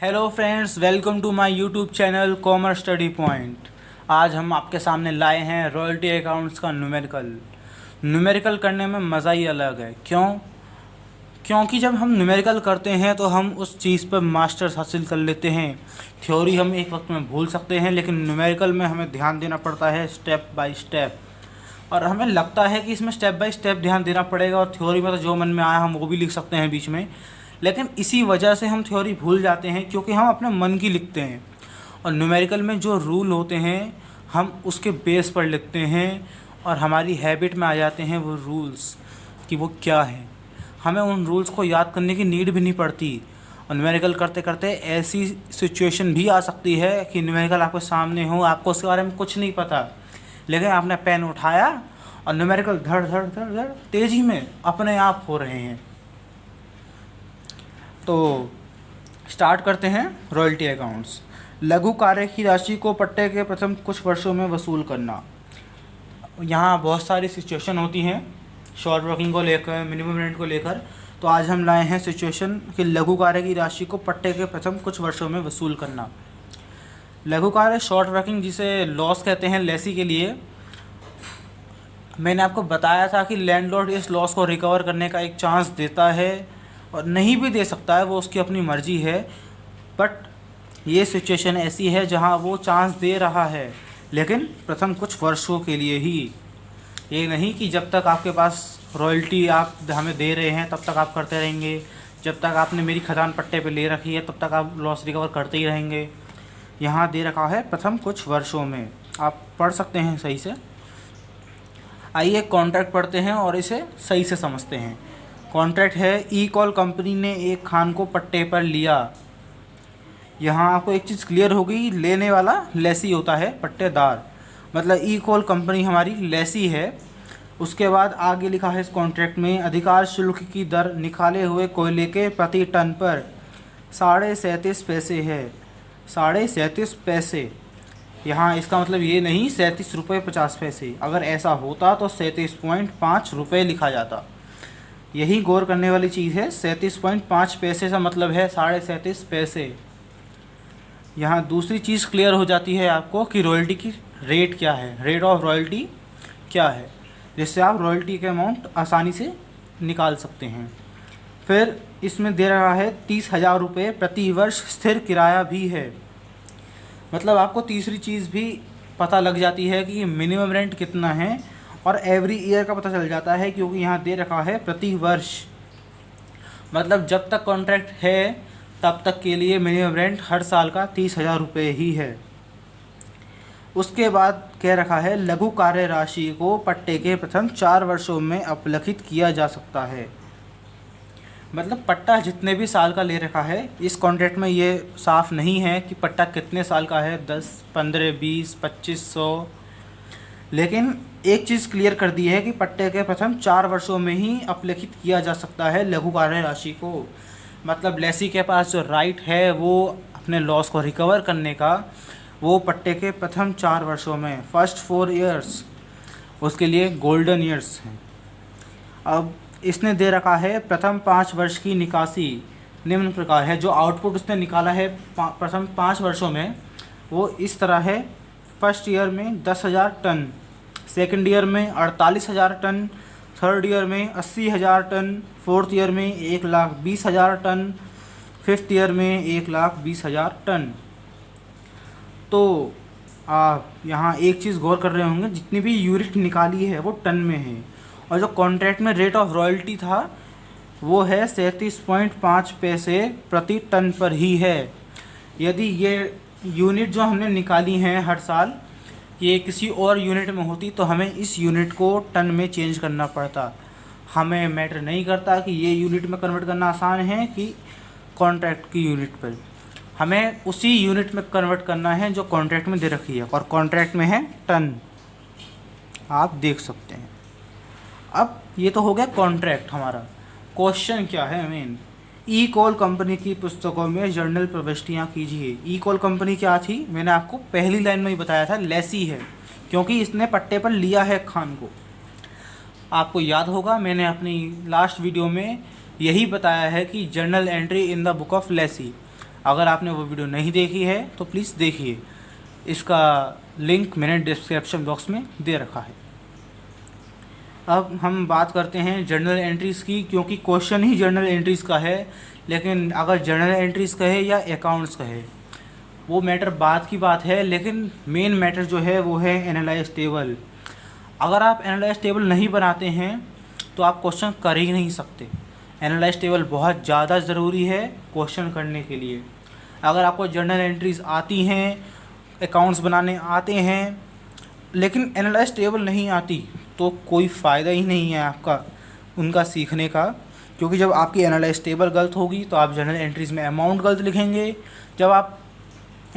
Hello friends, welcome to my YouTube channel commerce study point. आज हम आपके सामने लाए हैं रॉयल्टी अकाउंट्स का न्यूमेरिकल करने में मज़ा ही अलग है। क्योंकि जब हम न्यूमेरिकल करते हैं तो हम उस चीज़ पर मास्टर्स हासिल कर लेते हैं। थ्योरी हम एक वक्त में भूल सकते हैं, लेकिन न्यूमेरिकल में हमें ध्यान देना पड़ता है स्टेप बाय स्टेप। और हमें लगता है कि इसमें स्टेप बाय स्टेप ध्यान देना पड़ेगा, और थ्योरी में तो जो मन में आया हम वो भी लिख सकते हैं बीच में। लेकिन इसी वजह से हम थ्योरी भूल जाते हैं, क्योंकि हम अपने मन की लिखते हैं। और न्यूमेरिकल में जो रूल होते हैं हम उसके बेस पर लिखते हैं, और हमारी हैबिट में आ जाते हैं वो रूल्स कि वो क्या है। हमें उन रूल्स को याद करने की नीड भी नहीं पड़ती। और न्यूमेरिकल करते करते ऐसी सिचुएशन भी आ सकती है कि न्यूमेरिकल आपके सामने हो, आपको उसके बारे में कुछ नहीं पता, लेकिन आपने पेन उठाया और न्यूमेरिकल धड़ धड़ धड़ धड़ तेज़ी में अपने आप हो रहे हैं। तो स्टार्ट करते हैं रॉयल्टी अकाउंट्स। लघु कार्य की राशि को पट्टे के प्रथम कुछ वर्षों में वसूल करना। यहाँ बहुत सारी सिचुएशन होती हैं शॉर्ट वर्किंग को लेकर, मिनिमम रेंट को लेकर। तो आज हम लाए हैं सिचुएशन कि लघु कार्य की राशि को पट्टे के प्रथम कुछ वर्षों में वसूल करना। लघु कार्य शॉर्ट वर्किंग, जिसे लॉस कहते हैं लेसी के लिए, मैंने आपको बताया था कि लैंडलॉर्ड इस लॉस को रिकवर करने का एक चांस देता है और नहीं भी दे सकता है, वो उसकी अपनी मर्ज़ी है। बट ये सिचुएशन ऐसी है जहां वो चांस दे रहा है, लेकिन प्रथम कुछ वर्षों के लिए ही। ये नहीं कि जब तक आपके पास रॉयल्टी आप हमें दे रहे हैं तब तक आप करते रहेंगे, जब तक आपने मेरी खदान पट्टे पे ले रखी है तब तक आप लॉस रिकवर करते ही रहेंगे। यहाँ दे रखा है प्रथम कुछ वर्षों में, आप पढ़ सकते हैं सही से। आइए कॉन्ट्रैक्ट पढ़ते हैं और इसे सही से समझते हैं। कॉन्ट्रैक्ट है, ई कॉल कंपनी ने एक खान को पट्टे पर लिया। यहाँ आपको एक चीज़ क्लियर होगी, लेने वाला लेसी होता है, पट्टेदार। मतलब ई कॉल कंपनी हमारी लेसी है। उसके बाद आगे लिखा है इस कॉन्ट्रैक्ट में, अधिकार शुल्क की दर निकाले हुए कोयले के प्रति टन पर 37.5 पैसे है। 37.5 पैसे, यहाँ इसका मतलब ये नहीं 37 रुपये 50 पैसे। अगर ऐसा होता तो 37.5 रुपये लिखा जाता। यही गौर करने वाली चीज़ है, 37.5 पैसे का मतलब है 37.5 पैसे। यहाँ दूसरी चीज़ क्लियर हो जाती है आपको कि रॉयल्टी की रेट क्या है, रेट ऑफ रॉयल्टी क्या है, जिससे आप रॉयल्टी के अमाउंट आसानी से निकाल सकते हैं। फिर इसमें दे रहा है 30,000 रुपये प्रति वर्ष स्थिर किराया भी है। मतलब आपको तीसरी चीज़ भी पता लग जाती है कि मिनिमम रेंट कितना है, और एवरी ईयर का पता चल जाता है, क्योंकि यहाँ दे रखा है प्रति वर्ष। मतलब जब तक कॉन्ट्रैक्ट है तब तक के लिए मिनिमम रेंट हर साल का 30,000 रुपये ही है। उसके बाद कह रखा है, लघु कार्य राशि को पट्टे के प्रथम 4 वर्षों में अपलखित किया जा सकता है। मतलब पट्टा जितने भी साल का ले रखा है, इस कॉन्ट्रैक्ट में ये साफ नहीं है कि पट्टा कितने साल का है, 10, 15, 20, 2500। लेकिन एक चीज़ क्लियर कर दी है कि पट्टे के प्रथम 4 वर्षों में ही अपलिखित किया जा सकता है लघु कार्य राशि को। मतलब लेसी के पास जो राइट है वो अपने लॉस को रिकवर करने का, वो पट्टे के प्रथम 4 वर्षों में, फर्स्ट 4 ईयर्स उसके लिए गोल्डन ईयर्स हैं। अब इसने दे रखा है प्रथम 5 वर्ष की निकासी निम्न प्रकार है। जो आउटपुट उसने निकाला है प्रथम 5 वर्षों में वो इस तरह है। फर्स्ट ईयर में 10,000 टन, सेकंड ईयर में 48,000 टन, थर्ड ईयर में 80,000 टन, फोर्थ ईयर में 1,20,000 टन, फिफ्थ ईयर में 1,20,000 टन। तो आप यहाँ एक चीज़ गौर कर रहे होंगे, जितनी भी यूनिट निकाली है वो टन में है, और जो कॉन्ट्रैक्ट में रेट ऑफ रॉयल्टी था वो है 37.5 पैसे प्रति टन पर ही है। यदि ये यूनिट जो हमने निकाली हैं हर साल, ये किसी और यूनिट में होती तो हमें इस यूनिट को टन में चेंज करना पड़ता। हमें मैटर नहीं करता कि ये यूनिट में कन्वर्ट करना आसान है कि कॉन्ट्रैक्ट की यूनिट पर, हमें उसी यूनिट में कन्वर्ट करना है जो कॉन्ट्रैक्ट में दे रखी है, और कॉन्ट्रैक्ट में है टन, आप देख सकते हैं। अब ये तो हो गया कॉन्ट्रैक्ट हमारा। क्वेश्चन क्या है मेन, ई कॉल कंपनी की पुस्तकों में जर्नल प्रविष्टियाँ कीजिए। ई कॉल कंपनी क्या थी, मैंने आपको पहली लाइन में ही बताया था, लेसी है, क्योंकि इसने पट्टे पर लिया है खान को। आपको याद होगा मैंने अपनी लास्ट वीडियो में यही बताया है कि journal entry in the book of Lesi. अगर आपने वो वीडियो नहीं देखी है तो प्लीज़ देखिए, इसका लिंक मैंने डिस्क्रिप्शन बॉक्स में दे रखा है। अब हम बात करते हैं जर्नल एंट्रीज़ की, क्योंकि क्वेश्चन ही जर्नल एंट्रीज़ का है। लेकिन अगर जर्नल एंट्रीज़ कहे या अकाउंट्स कहे, वो मैटर बात की बात है, लेकिन मेन मैटर जो है वो है एनालाइज टेबल। अगर आप एनालाइज टेबल नहीं बनाते हैं तो आप क्वेश्चन कर ही नहीं सकते। एनालाइज टेबल बहुत ज़्यादा ज़रूरी है क्वेश्चन करने के लिए। अगर आपको जर्नल एंट्रीज़ आती हैं, अकाउंट्स बनाने आते हैं, लेकिन एनालाइज टेबल नहीं आती तो कोई फ़ायदा ही नहीं है आपका उनका सीखने का। क्योंकि जब आपकी एनालाइज टेबल गलत होगी तो आप जर्नल एंट्रीज़ में अमाउंट गलत लिखेंगे, जब आप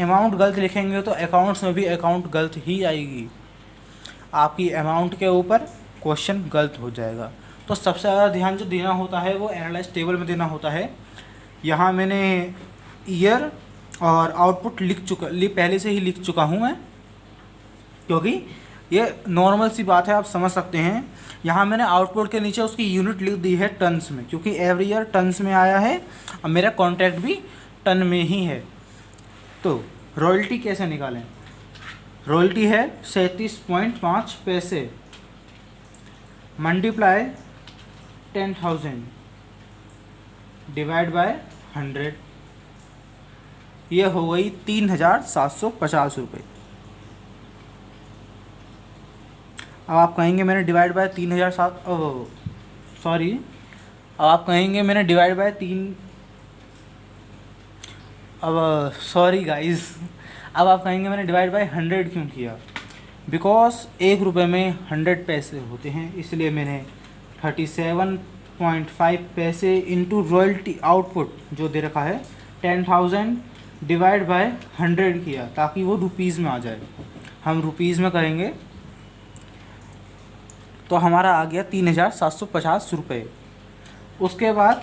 अमाउंट गलत लिखेंगे तो अकाउंट्स में भी अकाउंट गलत ही आएगी, आपकी अमाउंट के ऊपर क्वेश्चन गलत हो जाएगा। तो सबसे ज़्यादा ध्यान जो देना होता है वो एनालाइज टेबल में देना होता है। यहाँ मैंने ईयर और आउटपुट पहले से ही लिख चुका हूँ मैं, क्योंकि ये नॉर्मल सी बात है, आप समझ सकते हैं। यहाँ मैंने आउटपुट के नीचे उसकी यूनिट लिख दी है टन्स में, क्योंकि एवरी ईयर टन्स में आया है और मेरा कॉन्ट्रैक्ट भी टन में ही है। तो रॉयल्टी कैसे निकालें? रॉयल्टी है 37.5 पैसे मल्टीप्लाई 10,000 डिवाइड बाय 100, ये हो गई 3,750 रुपये। अब आप कहेंगे मैंने डिवाइड बाय 3,007 सॉरी अब आप कहेंगे मैंने डिवाइड बाय 3 अब सॉरी गाइस अब आप कहेंगे मैंने डिवाइड बाय 100 क्यों किया? बिकॉज 1 रुपये में 100 पैसे होते हैं, इसलिए मैंने 37.5 पैसे इंटू रॉयल्टी आउटपुट जो दे रखा है 10,000 डिवाइड बाय 100 किया, ताकि वो रुपीज़ में आ जाए। हम रुपीज़ में करेंगे तो हमारा आ गया 3,750 रुपये। उसके बाद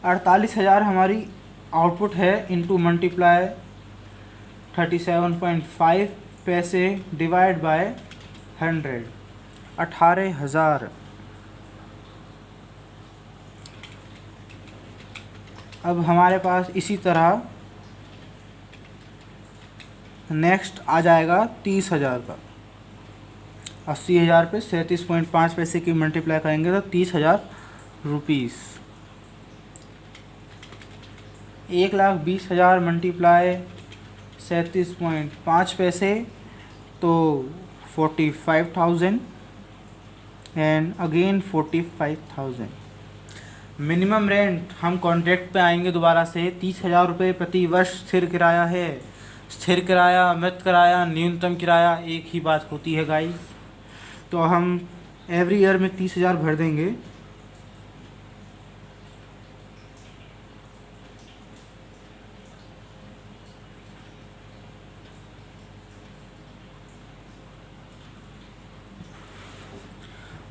48,000 हमारी आउटपुट है इंटू मल्टीप्लाई 37.5 पैसे डिवाइड बाय 100, 18,000। अब हमारे पास इसी तरह नेक्स्ट आ जाएगा 30,000 का। 80,000 पे 37.5 पैसे की मल्टीप्लाई करेंगे तो 30,000 रुपीज़। 1,20,000 मल्टीप्लाई 37.5 पैसे तो 45,000 एंड अगेन 45,000। मिनिमम रेंट हम कॉन्ट्रैक्ट पे आएंगे दोबारा से 30,000 रुपये प्रति वर्ष स्थिर किराया है। स्थिर किराया, मृत किराया, न्यूनतम किराया एक ही बात होती है गाइस। तो हम एवरी ईयर में 30,000 भर देंगे।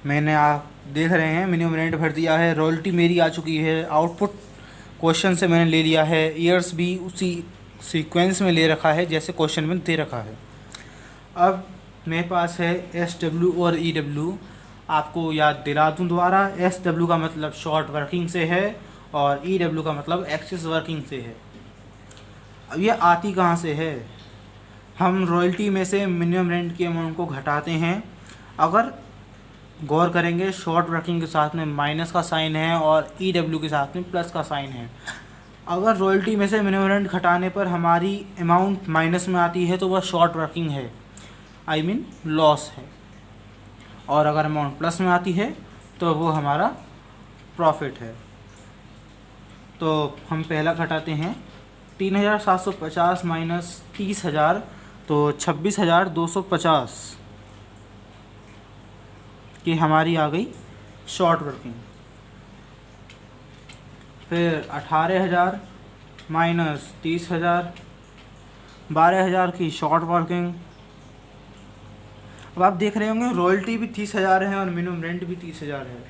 मैंने आप देख रहे हैं मिनिमम रेंट भर दिया है, रॉयल्टी मेरी आ चुकी है, आउटपुट क्वेश्चन से मैंने ले लिया है, ईयर्स भी उसी सीक्वेंस में ले रखा है जैसे क्वेश्चन में दे रखा है। अब मेरे पास है SW और EW। आपको याद दिला दूँ दोबारा, SW का मतलब शॉर्ट वर्किंग से है और EW का मतलब एक्सेस वर्किंग से है। अब ये आती कहाँ से है? हम रॉयल्टी में से मिनिमम रेंट के अमाउंट को घटाते हैं। अगर गौर करेंगे शॉर्ट वर्किंग के साथ में माइनस का साइन है और EW के साथ में प्लस का साइन है। अगर रॉयल्टी में से मिनिमम रेंट घटाने पर हमारी अमाउंट माइनस में आती है तो वह शॉर्ट वर्किंग है, आई मीन लॉस है। और अगर अमाउंट प्लस में आती है तो वो हमारा प्रॉफिट है। तो हम पहला घटाते हैं 3,750 माइनस 30,000 तो 26,250 कि हमारी आ गई शॉर्ट वर्किंग। फिर 18,000 माइनस 30,000 12,000 की शॉर्ट वर्किंग। अब आप देख रहे होंगे रॉयल्टी भी 30,000 है और मिनिमम रेंट भी 30,000 है,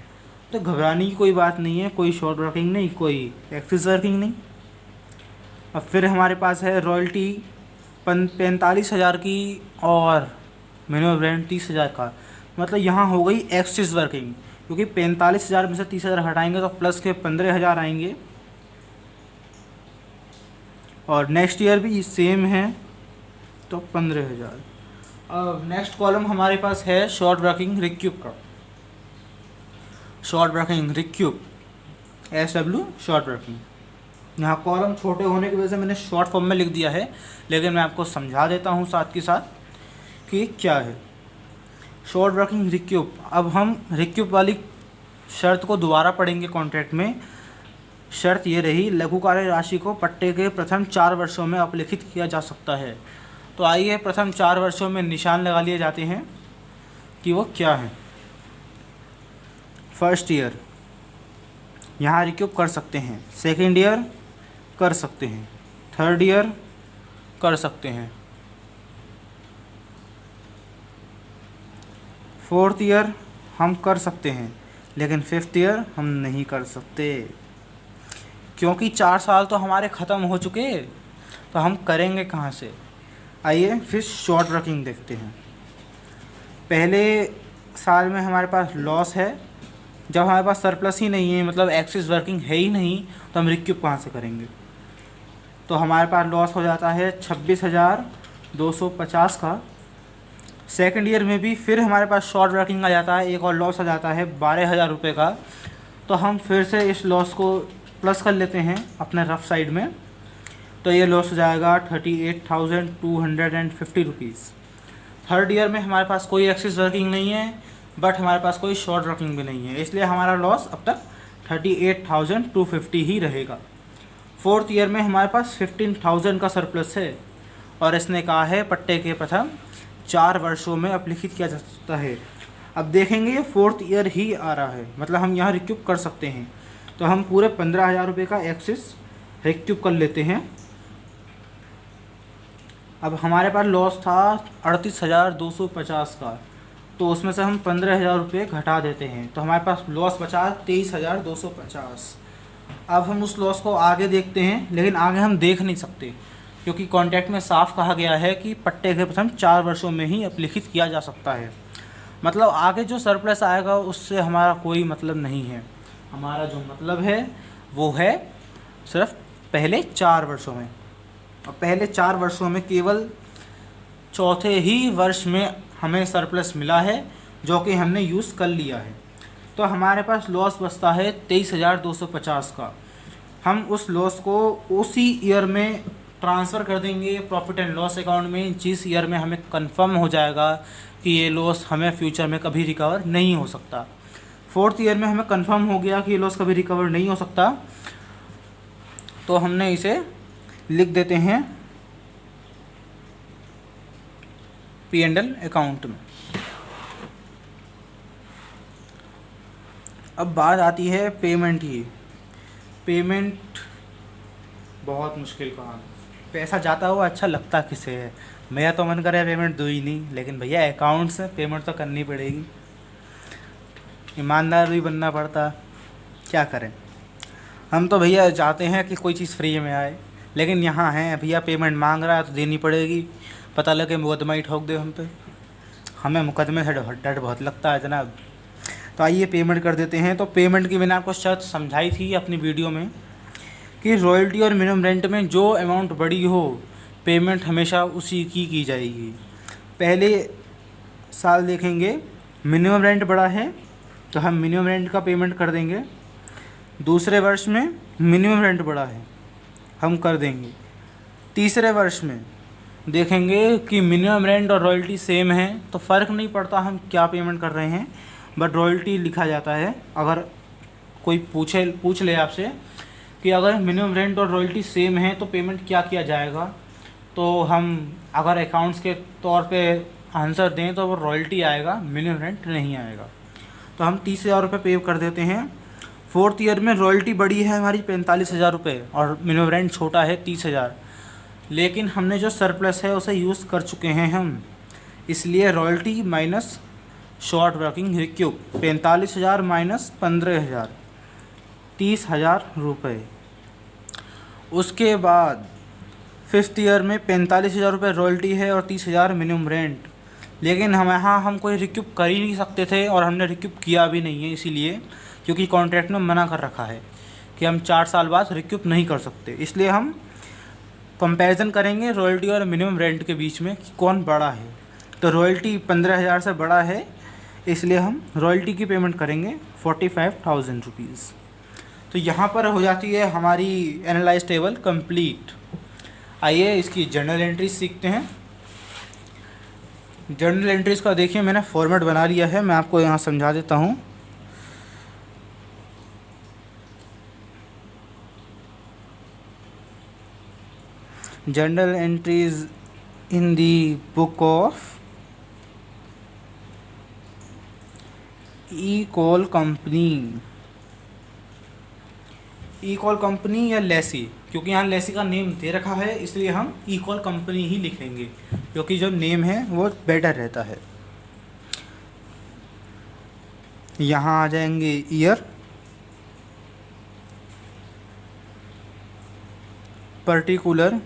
तो घबराने की कोई बात नहीं है, कोई शॉर्ट वर्किंग नहीं, कोई एक्सेस वर्किंग नहीं। अब फिर हमारे पास है रॉयल्टी 45,000 की और मिनिमम रेंट 30,000 का, मतलब यहाँ हो गई एक्सेस वर्किंग, क्योंकि 45,000 में से 30,000 हटाएंगे तो प्लस के 15,000 आएंगे और नेक्स्ट ईयर भी सेम है तो 15,000। अब नेक्स्ट कॉलम हमारे पास है शॉर्ट वर्किंग रिक्यूब का। Short working रिक्यूब SW short working. यहाँ कॉलम छोटे होने की वजह से मैंने शॉर्ट फॉर्म में लिख दिया है, लेकिन मैं आपको समझा देता हूँ साथ के साथ कि क्या है शॉर्ट वर्किंग रिक्यूब। अब हम रिक्यूब वाली शर्त को दोबारा पढ़ेंगे कॉन्ट्रैक्ट में। शर्त ये रही, लघु कार्य राशि को पट्टे के प्रथम 4 वर्षों में अपलिखित किया जा सकता है। तो आइए प्रथम 4 वर्षों में निशान लगा लिए जाते हैं कि वो क्या है। फर्स्ट ईयर यहाँ रिक्यूब कर सकते हैं, सेकेंड ईयर कर सकते हैं, थर्ड ईयर कर सकते हैं, फोर्थ ईयर हम कर सकते हैं, लेकिन फिफ्थ ईयर हम नहीं कर सकते क्योंकि 4 साल तो हमारे ख़त्म हो चुके, तो हम करेंगे कहाँ से। आइए फिर शॉर्ट वर्किंग देखते हैं। पहले साल में हमारे पास लॉस है, जब हमारे पास सरप्लस ही नहीं है, मतलब एक्सिस वर्किंग है ही नहीं, तो हम रिक्यूब कहाँ से करेंगे। तो हमारे पास लॉस हो जाता है 26,250 का। सेकंड ईयर में भी फिर हमारे पास शॉर्ट वर्किंग आ जाता है, एक और लॉस आ जाता है 12,000 रुपये का। तो हम फिर से इस लॉस को प्लस कर लेते हैं अपने रफ साइड में, तो ये लॉस हो जाएगा 38,250 रुपीज़। थर्ड ईयर में हमारे पास कोई एक्सिस वर्किंग नहीं है, बट हमारे पास कोई शॉर्ट वर्किंग भी नहीं है, इसलिए हमारा लॉस अब तक 38,250 ही रहेगा। फोर्थ ईयर में हमारे पास 15,000 का सरप्लस है, और इसने कहा है पट्टे के प्रथम 4 वर्षों में अपलिखित किया जा सकता है। अब देखेंगे ये फोर्थ ईयर ही आ रहा है, मतलब हम यहाँ रिक्यूब कर सकते हैं। तो हम पूरे 15,000 रुपये का एक्सिस रिक्यूब कर लेते हैं। अब हमारे पास लॉस था 38,250 का, तो उसमें से हम 15,000 रुपये घटा देते हैं, तो हमारे पास लॉस बचा 23,250। अब हम उस लॉस को आगे देखते हैं, लेकिन आगे हम देख नहीं सकते क्योंकि कॉन्ट्रैक्ट में साफ कहा गया है कि पट्टे के प्रथम 4 वर्षों में ही अपलिखित किया जा सकता है। मतलब आगे जो सरप्लस आएगा उससे हमारा कोई मतलब नहीं है। हमारा जो मतलब है वो है सिर्फ पहले 4 वर्षों में, और पहले 4 वर्षों में केवल चौथे ही वर्ष में हमें सरप्लस मिला है, जो कि हमने यूज़ कर लिया है। तो हमारे पास लॉस बचता है 23,250 का। हम उस लॉस को उसी ईयर में ट्रांसफ़र कर देंगे प्रॉफिट एंड लॉस अकाउंट में, जिस ईयर में हमें कंफर्म हो जाएगा कि ये लॉस हमें फ्यूचर में कभी रिकवर नहीं हो सकता। फोर्थ ईयर में हमें कंफर्म हो गया कि ये लॉस कभी रिकवर नहीं हो सकता, तो हमने इसे लिख देते हैं P&L अकाउंट में। अब बात आती है पेमेंट की। पेमेंट बहुत मुश्किल काम है। पैसा जाता हुआ अच्छा लगता किसे है। मेरा तो मन करे पेमेंट दो ही नहीं, लेकिन भैया अकाउंट से पेमेंट तो करनी पड़ेगी, ईमानदार भी बनना पड़ता। क्या करें, हम तो भैया चाहते हैं कि कोई चीज़ फ्री में आए, लेकिन यहाँ है भैया पेमेंट मांग रहा है तो देनी पड़ेगी। पता लगे मुकदमा ही ठोक दे हम पे, हमें मुकदमे से डर बहुत लगता है जनाब। तो आइए पेमेंट कर देते हैं। तो पेमेंट की मैंने आपको शर्त समझाई थी अपनी वीडियो में कि रॉयल्टी और मिनिमम रेंट में जो अमाउंट बड़ी हो, पेमेंट हमेशा उसी की जाएगी। पहले साल देखेंगे मिनिमम रेंट बड़ा है तो हम मिनिमम रेंट का पेमेंट कर देंगे। दूसरे वर्ष में मिनिमम रेंट बड़ा है, हम कर देंगे। तीसरे वर्ष में देखेंगे कि मिनिमम रेंट और रॉयल्टी सेम है, तो फ़र्क नहीं पड़ता हम क्या पेमेंट कर रहे हैं, बट रॉयल्टी लिखा जाता है। अगर कोई पूछ ले आपसे कि अगर मिनिमम रेंट और रॉयल्टी सेम है तो पेमेंट क्या किया जाएगा, तो हम अगर अकाउंट्स के तौर पे आंसर दें तो वो रॉयल्टी आएगा, मिनिमम रेंट नहीं आएगा। तो हम 30,000 रुपये पे कर देते हैं। फोर्थ ईयर में रॉयल्टी बड़ी है हमारी 45,000 रुपये और मिनिमम रेंट छोटा है 30,000, लेकिन हमने जो सरप्लस है उसे यूज़ कर चुके हैं हम, इसलिए royalty minus short working रिक्यूब 45,000 minus 15,000 30,000 रुपये। उसके बाद फिफ्थ ईयर में 45,000 रुपये रॉयल्टी है और 30,000 मिनिमम रेंट, लेकिन हम कोई रिक्यूब कर ही नहीं सकते थे और हमने रिक्यूब किया भी नहीं है, इसीलिए क्योंकि कॉन्ट्रैक्ट में मना कर रखा है कि हम 4 साल बाद रिक्यूब नहीं कर सकते, इसलिए हम कंपैरिजन करेंगे रॉयल्टी और मिनिमम रेंट के बीच में कि कौन बड़ा है। तो रॉयल्टी 15,000 से बड़ा है, इसलिए हम रॉयल्टी की पेमेंट करेंगे 45,000 रुपीज़। तो यहाँ पर हो जाती है हमारी एनालाइज टेबल कंप्लीट। आइए इसकी जर्नल एंट्रीज सीखते हैं। जर्नल एंट्रीज का देखिए मैंने फॉर्मेट बना लिया है, मैं आपको यहाँ समझा देता हूँ। Journal entries in the book of E call company. E call company या लेसी, क्योंकि यहाँ लेसी का नेम दे रखा है इसलिए हम ई कॉल कंपनी ही लिखेंगे, क्योंकि जो नेम है वो बेटर रहता है। यहाँ आ जाएंगे ईयर, पर्टिकुलर,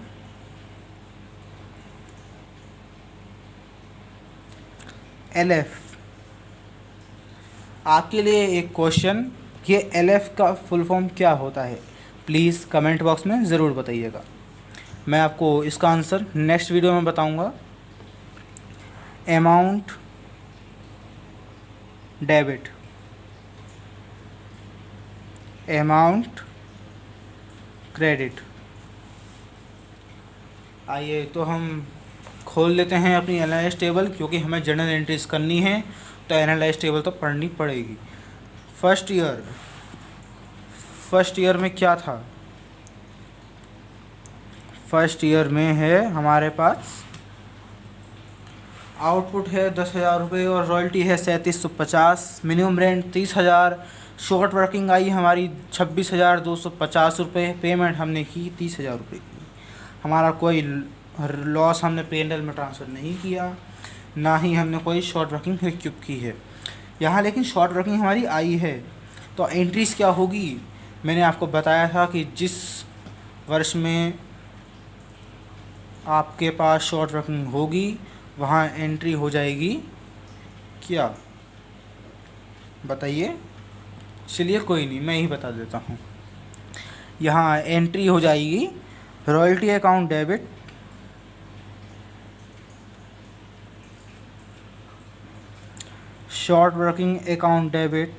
एलएफ। आपके लिए एक क्वेश्चन, ये एलएफ का फुल फॉर्म क्या होता है, प्लीज़ कमेंट बॉक्स में ज़रूर बताइएगा। मैं आपको इसका आंसर नेक्स्ट वीडियो में बताऊंगा। Amount debit, amount credit. आइए तो हम खोल लेते हैं अपनी एनालाइज टेबल, क्योंकि हमें जर्नल एंट्रीज करनी है तो एनालाइज टेबल तो पढ़नी पड़ेगी। फर्स्ट ईयर में क्या था? फर्स्ट ईयर में है हमारे पास आउटपुट है 10,000 रुपये और रॉयल्टी है 3750, minimum rent 30,000, short working I हमारी 26,250 रुपये, पेमेंट हमने की 30,000 रुपये की। हमारा कोई लॉस हमने P&L में ट्रांसफ़र नहीं किया, ना ही हमने कोई शॉर्ट वर्किंग रिक्यूब की है यहाँ। लेकिन शॉर्ट वर्किंग हमारी आई है, तो एंट्रीज़ क्या होगी? मैंने आपको बताया था कि जिस वर्ष में आपके पास शॉर्ट वर्किंग होगी वहाँ एंट्री हो जाएगी क्या, बताइए। चलिए कोई नहीं, मैं ही बता देता हूँ। यहाँ एंट्री हो जाएगी royalty account debit, short working account debit,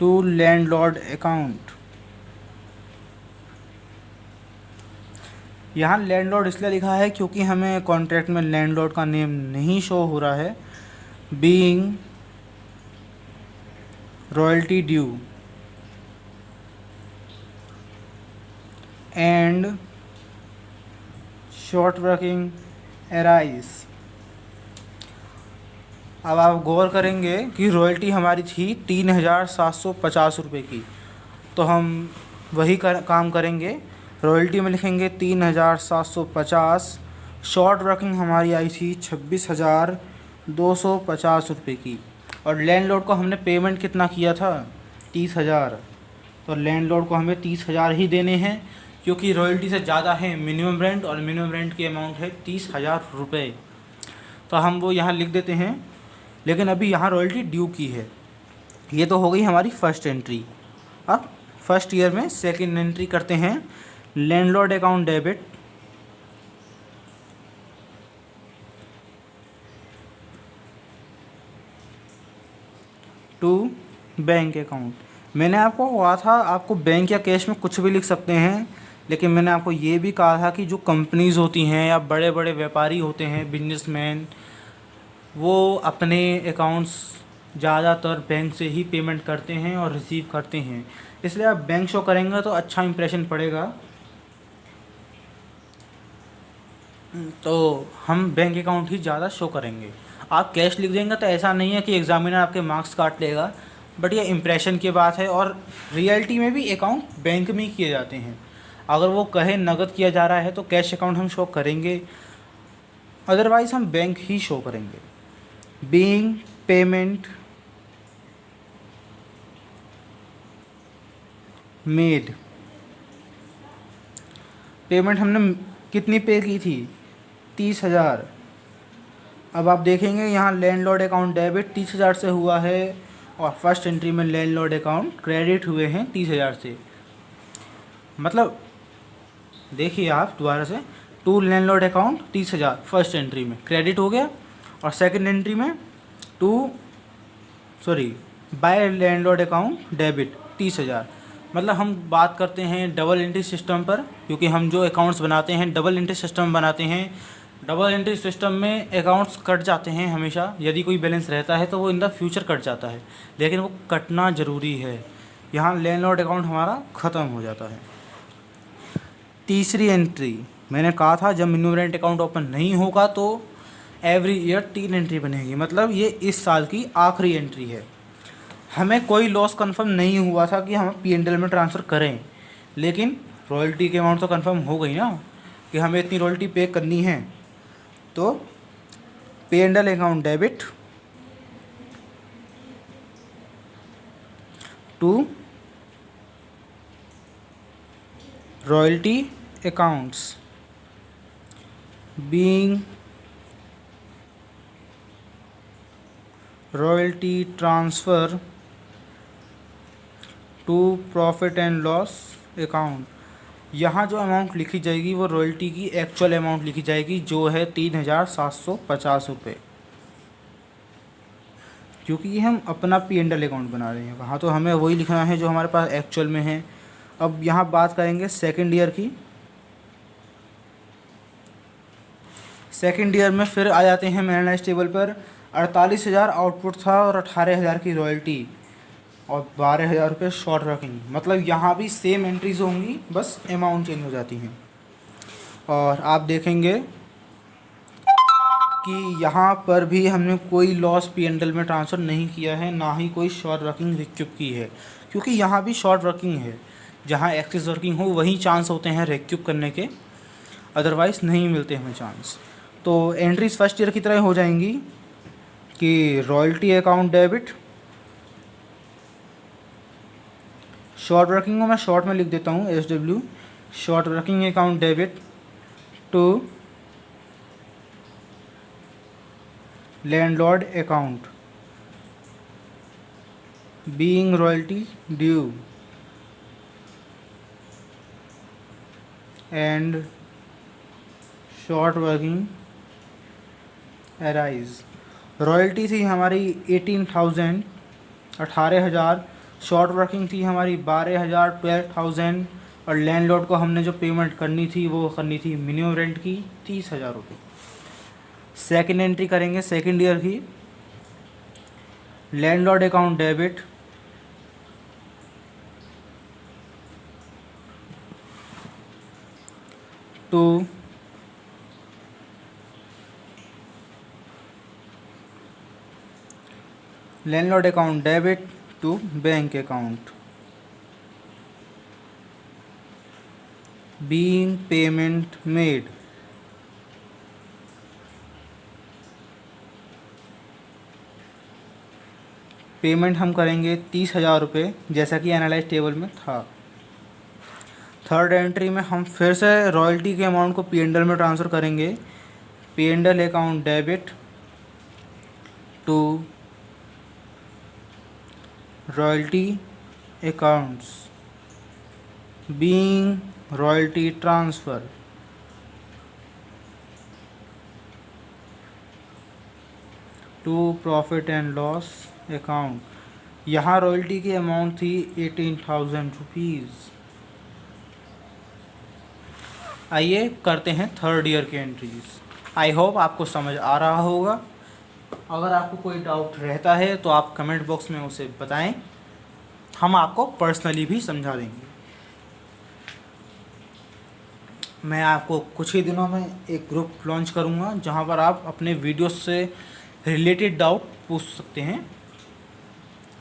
to landlord account. यहाँ लैंडलॉर्ड इसलिए लिखा है क्योंकि हमें कॉन्ट्रैक्ट में लैंडलॉर्ड का नेम नहीं शो हो रहा है। Being royalty due and short working arise. अब आप गौर करेंगे कि रॉयल्टी हमारी थी 3,750 रुपये की, तो हम वही काम करेंगे। रॉयल्टी में लिखेंगे 3,750, शॉर्ट वर्किंग हमारी आई थी 26,250 रुपये की, और लैंडलॉर्ड को हमने पेमेंट कितना किया था? 30,000। तो लैंडलॉर्ड को हमें 30,000 ही देने हैं, क्योंकि रॉयल्टी से ज़्यादा है मिनिमम रेंट, और मिनिमम रेंट की अमाउंट है 30,000 रुपये। तो हम वो यहाँ लिख देते हैं, लेकिन अभी यहाँ रॉयल्टी ड्यू की है। ये तो हो गई हमारी फर्स्ट एंट्री। अब फर्स्ट ईयर में सेकंड एंट्री करते हैं, landlord account debit to bank account. मैंने आपको कहा था आपको बैंक या कैश में कुछ भी लिख सकते हैं, लेकिन मैंने आपको ये भी कहा था कि जो कंपनीज़ होती हैं या बड़े बड़े व्यापारी होते हैं, बिजनेसमैन, वो अपने अकाउंट्स ज़्यादातर बैंक से ही पेमेंट करते हैं और रिसीव करते हैं, इसलिए आप बैंक शो करेंगे तो अच्छा इंप्रेशन पड़ेगा। तो हम बैंक अकाउंट ही ज़्यादा शो करेंगे। आप कैश लिख देंगे तो ऐसा नहीं है कि एग्ज़ामिनर आपके मार्क्स काट लेगा, बट ये इम्प्रेशन की बात है, और रियलिटी में भी अकाउंट बैंक में ही किए जाते हैं। अगर वो कहे नगद किया जा रहा है तो कैश अकाउंट हम शो करेंगे, अदरवाइज़ हम बैंक ही शो करेंगे। बीइंग पेमेंट मेड, पेमेंट हमने कितनी पे की थी? 30,000। अब आप देखेंगे यहाँ लैंडलॉर्ड अकाउंट डेबिट 30,000 से हुआ है, और फर्स्ट एंट्री में लैंडलॉर्ड अकाउंट क्रेडिट हुए हैं 30,000 से। मतलब देखिए आप दोबारा से, to landlord account 30,000 first entry में क्रेडिट हो गया, और सेकंड एंट्री में बाय लैंडलॉर्ड अकाउंट डेबिट 30,000। मतलब हम बात करते हैं डबल एंट्री सिस्टम पर, क्योंकि हम जो अकाउंट्स बनाते हैं डबल एंट्री सिस्टम बनाते हैं। डबल एंट्री सिस्टम में अकाउंट्स कट जाते हैं हमेशा, यदि कोई बैलेंस रहता है तो वो इन द फ्यूचर कट जाता है, लेकिन वो कटना ज़रूरी है। यहाँ लैंडलॉर्ड अकाउंट हमारा ख़त्म हो जाता है। तीसरी एंट्री, मैंने कहा था जब मिनिमम रेंट अकाउंट ओपन नहीं होगा तो एवरी ईयर 3 एंट्री बनेगी, मतलब ये इस साल की आखिरी एंट्री है। हमें कोई लॉस कंफर्म नहीं हुआ था कि हम P&L में ट्रांसफ़र करें, लेकिन रॉयल्टी के अमाउंट तो कंफर्म हो गई ना कि हमें इतनी रॉयल्टी पे करनी है। तो P&L account debit to royalty accounts being royalty transfer to profit and loss account. यहाँ जो अमाउंट लिखी जाएगी वो रॉयल्टी की एक्चुअल अमाउंट लिखी जाएगी, जो है 3,750 रुपये, क्योंकि हम अपना P&L अकाउंट बना रहे हैं। वहाँ तो हमें वही लिखना है जो हमारे पास एक्चुअल में है। अब यहाँ बात करेंगे सेकेंड ईयर की। सेकेंड ईयर में फिर आ जाते हैं एनालाइज टेबल पर। 48,000 आउटपुट था और 18,000 की रॉयल्टी और 12,000 रुपये शॉर्ट वर्किंग। मतलब यहाँ भी सेम एंट्रीज होंगी, बस अमाउंट चेंज हो जाती हैं। और आप देखेंगे कि यहाँ पर भी हमने कोई लॉस P&L में ट्रांसफ़र नहीं किया है, ना ही कोई शॉर्ट वर्किंग रिक्यूब की है, क्योंकि यहाँ भी शॉर्ट वर्किंग है। जहाँ एक्सेस वर्किंग हो वही चांस होते हैं रिक्यूब करने के, अदरवाइज़ नहीं मिलते हमें चांस। तो एंट्रीज फर्स्ट ईयर की तरह हो जाएंगी कि royalty account debit, short working को मैं शॉर्ट में लिख देता हूँ SW, short working account debit to landlord account being royalty due and short working arise. Royalty थी हमारी 18,000 18,000, शॉर्ट वर्किंग थी हमारी 12,000 12,000, और लैंडलॉर्ड को हमने जो पेमेंट करनी थी वो करनी थी मिनिमम रेंट की 30,000 रुपये। सेकेंड एंट्री करेंगे सेकेंड ईयर की। Landlord account debit to landlord account debit to bank account being payment made. Payment हम करेंगे 30,000 रुपये, जैसा कि एनालाइज टेबल में था। थर्ड एंट्री में हम फिर से रॉयल्टी के अमाउंट को P&L में ट्रांसफ़र करेंगे। P&L account debit to royalty accounts being royalty transfer to profit and loss account. यहाँ रॉयल्टी की अमाउंट थी 18,000 रुपीज़। आइए करते हैं थर्ड ईयर की एंट्रीज। आई होप आपको समझ आ रहा होगा। अगर आपको कोई डाउट रहता है तो आप कमेंट बॉक्स में उसे बताएं, हम आपको पर्सनली भी समझा देंगे। मैं आपको कुछ ही दिनों में एक ग्रुप लॉन्च करूंगा जहां पर आप अपने वीडियोस से रिलेटेड डाउट पूछ सकते हैं,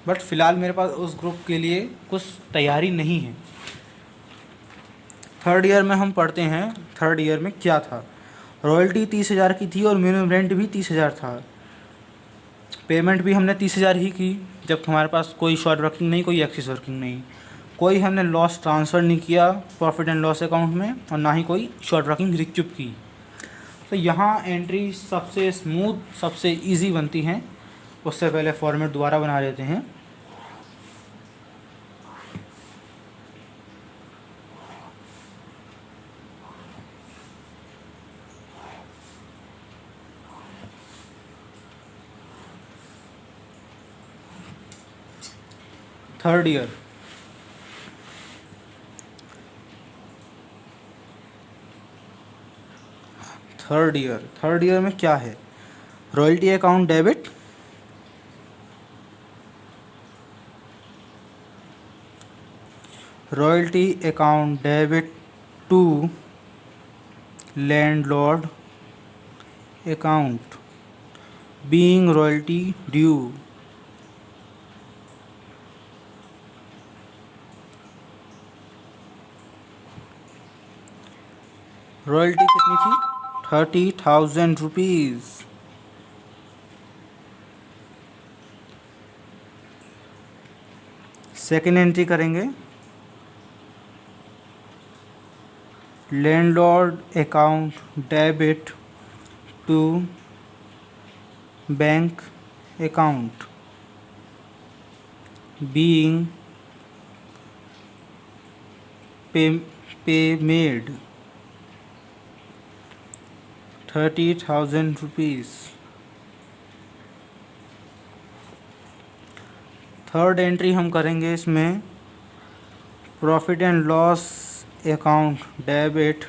बट फ़िलहाल मेरे पास उस ग्रुप के लिए कुछ तैयारी नहीं है। थर्ड ईयर में हम पढ़ते हैं, थर्ड ईयर में क्या था। रॉयल्टी 30,000 की थी और मिनिमम रेंट भी 30,000 था। पेमेंट भी हमने 30,000 ही की, जब हमारे पास कोई शॉर्ट वर्किंग नहीं, कोई एक्सेस वर्किंग नहीं, कोई हमने लॉस ट्रांसफ़र नहीं किया प्रॉफिट एंड लॉस अकाउंट में, और ना ही कोई शॉर्ट वर्किंग रिक्यूब की। तो यहाँ एंट्री सबसे स्मूथ, सबसे इजी बनती हैं। उससे पहले फॉर्मेट दोबारा बना लेते हैं। थर्ड ईयर, थर्ड ईयर में क्या है? Royalty account debit, royalty account debit to landlord account being royalty due, royalty कितनी थी? 30,000 रुपीज़। सेकेंड एंट्री करेंगे, landlord account debit to bank account being pay made 30,000 rupees. Third entry हम करेंगे इसमें, profit and loss account debit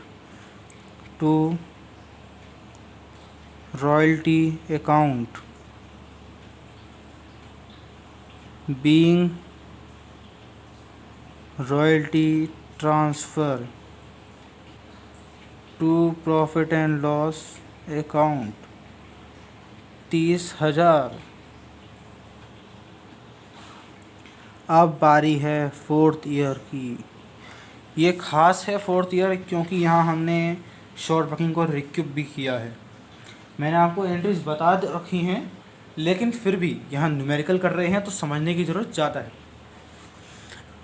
to royalty account being royalty transfer to profit and loss account 30,000। अब बारी है fourth year की। ये ख़ास है फोर्थ ईयर क्योंकि यहाँ हमने शॉर्ट वर्किंग को रिक्यूब भी किया है। मैंने आपको एंट्रीज बता रखी हैं, लेकिन फिर भी यहाँ न्यूमेरिकल कर रहे हैं तो समझने की ज़रूरत ज़्यादा है।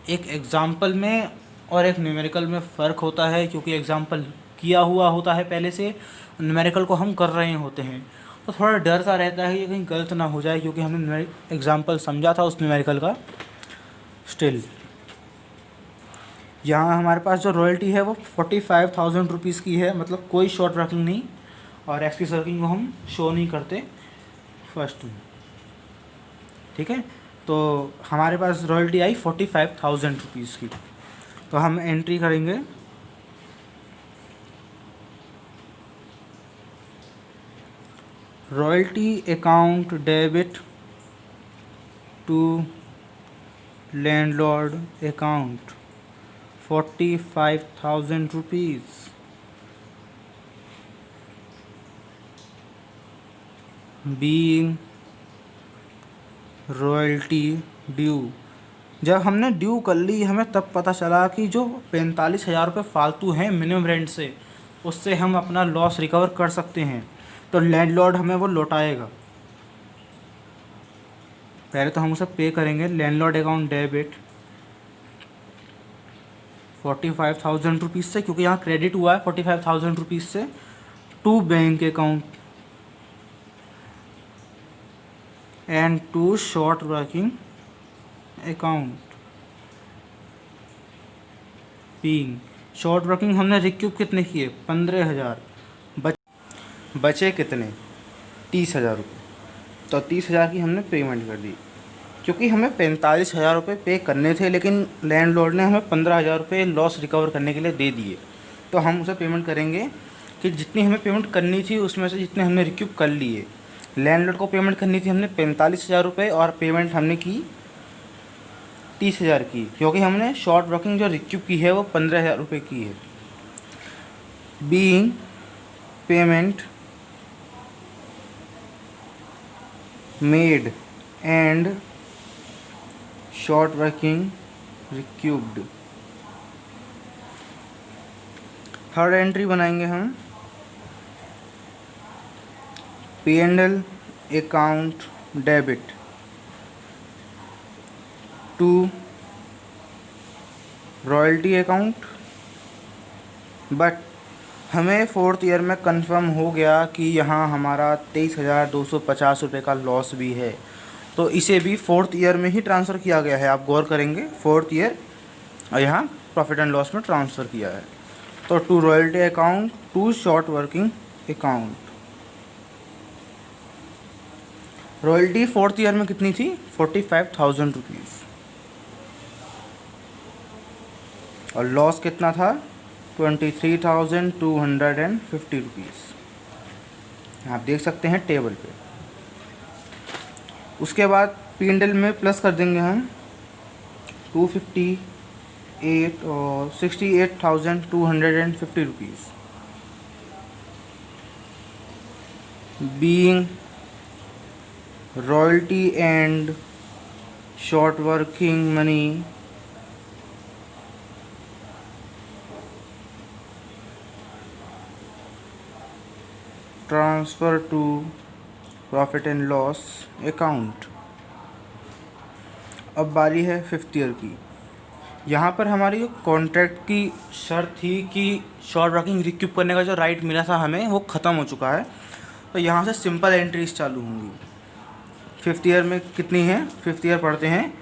एक एग्ज़ाम्पल में और एक न्यूमेरिकल में फ़र्क होता है, क्योंकि एग्ज़ाम्पल किया हुआ होता है पहले से, न्यूमेरिकल को हम कर रहे होते हैं, तो थोड़ा डर सा रहता है कि कहीं गलत ना हो जाए, क्योंकि हमने एग्ज़ाम्पल समझा था उस न्यूमेरिकल का। स्टिल यहाँ हमारे पास जो रॉयल्टी है वो 45,000 रुपीज़ की है, मतलब कोई शॉर्ट वर्किंग नहीं, और एक्सक्यूज वर्किंग को हम शो नहीं करते फर्स्ट में। ठीक है, तो हमारे पास रॉयल्टी आई 45,000 रुपीज़ की। तो हम एंट्री करेंगे, royalty account debit to landlord account 45,000 rupees being royalty due. जब हमने ड्यू कर ली, हमें तब पता चला कि जो 45,000 रुपये फालतू हैं मिनिमम रेंट से, उससे हम अपना लॉस रिकवर कर सकते हैं, तो लैंडलॉर्ड हमें वो लौटाएगा। पहले तो हम उसे पे करेंगे, लैंडलॉर्ड अकाउंट डेबिट 45,000 रुपीज़ से, क्योंकि यहाँ क्रेडिट हुआ है 45,000 रुपीज़ से, to bank account and to short working account being. Short working हमने रिक्यूब कितने किए? 15,000। बचे कितने? 30,000 रुपये। तो 30,000 की हमने पेमेंट कर दी, क्योंकि हमें 45,000 रुपये पे करने थे, लेकिन लैंडलॉर्ड ने हमें 15,000 रुपये लॉस रिकवर करने के लिए दे दिए। तो हम उसे पेमेंट करेंगे कि जितनी हमें पेमेंट करनी थी उसमें से जितने हमने रिक्यूब कर लिए। लैंडलॉर्ड को पेमेंट करनी थी हमने 45,000 रुपये, और पेमेंट हमने की 30,000 की, क्योंकि हमने शॉर्ट वर्किंग जो रिक्यूब की है वो 15,000 रुपये की है। Being payment made and short working recouped. Third entry बनाएंगे हम, P&L account debit to royalty account. But हमें फोर्थ ईयर में कंफर्म हो गया कि यहाँ हमारा 23,250 रुपये का लॉस भी है, तो इसे भी फोर्थ ईयर में ही ट्रांसफ़र किया गया है। आप गौर करेंगे, फोर्थ ईयर और यहाँ प्रॉफिट एंड लॉस में ट्रांसफ़र किया है। तो to royalty account to short working account. Royalty fourth year में कितनी थी? 45,000 रुपीज़। और लॉस कितना था 23,250 रुपीज़। आप देख सकते हैं टेबल पे। उसके बाद P&L में प्लस कर देंगे हम 258 और 68,250 rupees. Being royalty and short working money transfer to profit and loss account. अब बारी है 5th ईयर की। यहाँ पर हमारी जो कॉन्ट्रैक्ट की शर्त थी कि शॉर्ट वर्किंग रिक्यूप करने का जो राइट मिला था हमें, वो ख़त्म हो चुका है। तो यहाँ से सिंपल एंट्रीज चालू होंगी। 5th ईयर में कितनी है, 5th ईयर पढ़ते हैं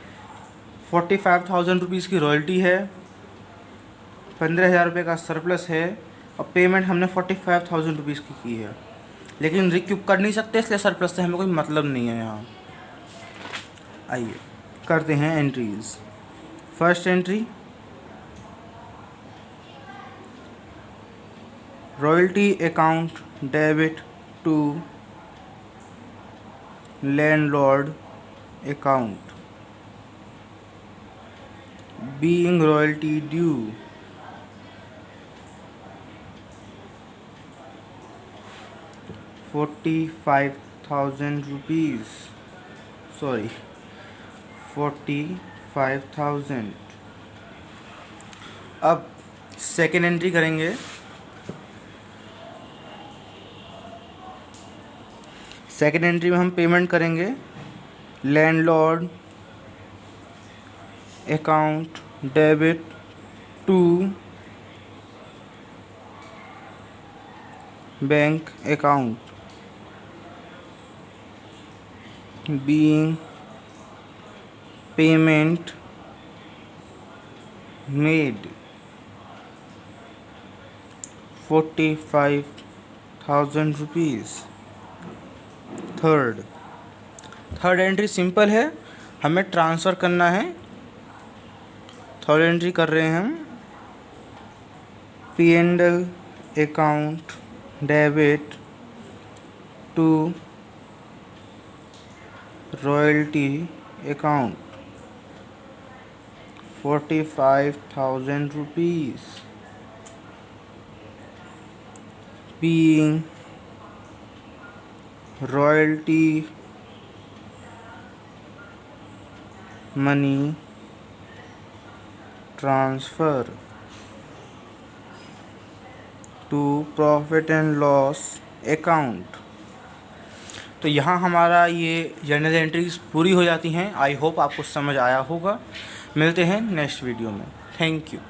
45,000 रुपीज़ की रॉयल्टी है, 15,000 रुपये का सरप्लस है और पेमेंट हमने 45,000 रुपीज़ की है। लेकिन रिक्यूप कर नहीं सकते, इसलिए सरप्लस से हमें कोई मतलब नहीं है यहाँ। आइए करते हैं entries. First entry royalty account debit to landlord account being royalty due 45,000 rupees, sorry 45,000। अब सेकेंड एंट्री करेंगे। सेकेंड एंट्री में हम पेमेंट करेंगे landlord account debit to bank account being payment made 45,000 rupees. Third entry simple है, हमें transfer करना है। Third entry कर रहे हैं हम P&L account debit to royalty account 45,000 rupees being royalty money transfer to profit and loss account. तो यहाँ हमारा ये जर्नल एंट्रीज पूरी हो जाती हैं। आई होप आपको समझ आया होगा। मिलते हैं नेक्स्ट वीडियो में। Thank you.